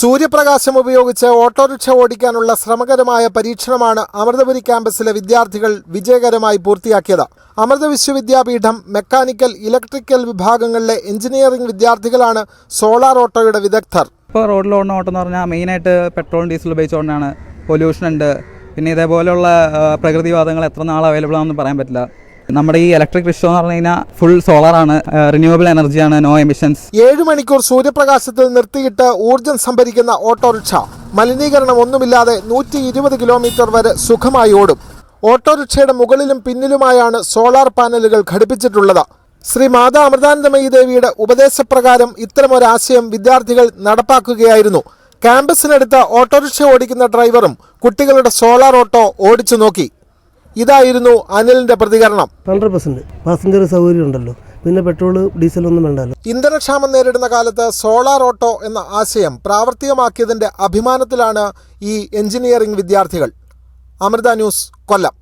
സൂര്യപ്രകാശം ഉപയോഗിച്ച് ഓട്ടോറിക്ഷ ഓടിക്കാനുള്ള ശ്രമകരമായ പരീക്ഷണമാണ് അമൃതപുരി ക്യാമ്പസിലെ വിദ്യാർത്ഥികൾ വിജയകരമായി പൂർത്തിയാക്കിയത്. അമൃത വിശ്വവിദ്യാപീഠം മെക്കാനിക്കൽ, ഇലക്ട്രിക്കൽ വിഭാഗങ്ങളിലെ എഞ്ചിനീയറിംഗ് വിദ്യാർത്ഥികളാണ് സോളാർ ഓട്ടോയുടെ വിദഗ്ധർ. ഇപ്പോൾ റോഡിൽ ഓടുന്ന ഓട്ടം എന്ന് പറഞ്ഞാൽ മെയിനായിട്ട് പെട്രോളും ഡീസൽ ഉപയോഗിച്ചുകൊണ്ടാണ്. പൊല്യൂഷൻ ഉണ്ട്. പിന്നെ ഇതേപോലെയുള്ള പ്രകൃതിവാദങ്ങൾ എത്ര നാൾ അവൈലബിൾ ആണെന്ന് പറയാൻ പറ്റില്ല. നമ്മുടെ ഈ ഇലക്ട്രിക് റിക്ഷ എന്ന് പറഞ്ഞു കഴിഞ്ഞാൽ ഫുൾ സോളാറാണ്, റിന്യൂവബിൾ എനർജിയാണ്, നോ എമിഷൻസ്. 7 മണിക്കൂർ സൂര്യപ്രകാശത്തിൽ നിർത്തിയിട്ട് ഊർജ്ജം സംഭരിക്കുന്ന ഓട്ടോറിക്ഷ മലിനീകരണം ഒന്നുമില്ലാതെ 120 കിലോമീറ്റർ വരെ സുഖമായി ഓടും. ഓട്ടോറിക്ഷയുടെ മുകളിലും പിന്നിലുമായാണ് സോളാർ പാനലുകൾ ഘടിപ്പിച്ചിട്ടുള്ളത്. ശ്രീ മാതാ അമൃതാനന്ദമയി ദേവിയുടെ ഉപദേശപ്രകാരം ഇത്തരമൊരാശയം വിദ്യാർത്ഥികൾ നടപ്പാക്കുകയായിരുന്നു. ക്യാമ്പസിനടുത്ത് ഓട്ടോറിക്ഷ ഓടിക്കുന്ന ഡ്രൈവറും കുട്ടികളുടെ സോളാർ ഓട്ടോ ഓടിച്ചു നോക്കി. ഇതായിരുന്നു അനിലിന്റെ പ്രതികരണം. 100% പാസഞ്ചർ സൗകര്യം ഉണ്ടല്ലോ, പിന്നെ പെട്രോൾ ഡീസലൊന്നും വേണ്ടല്ലോ. ഇന്ധനക്ഷാമം നേരിടുന്ന കാലത്ത് സോളാർ ഓട്ടോ എന്ന ആശയം പ്രാവർത്തികമാക്കിയതിന്റെ അഭിമാനത്തിലാണ് ഈ എഞ്ചിനീയറിംഗ് വിദ്യാർത്ഥികൾ. അമൃത ന്യൂസ്, കൊല്ലം.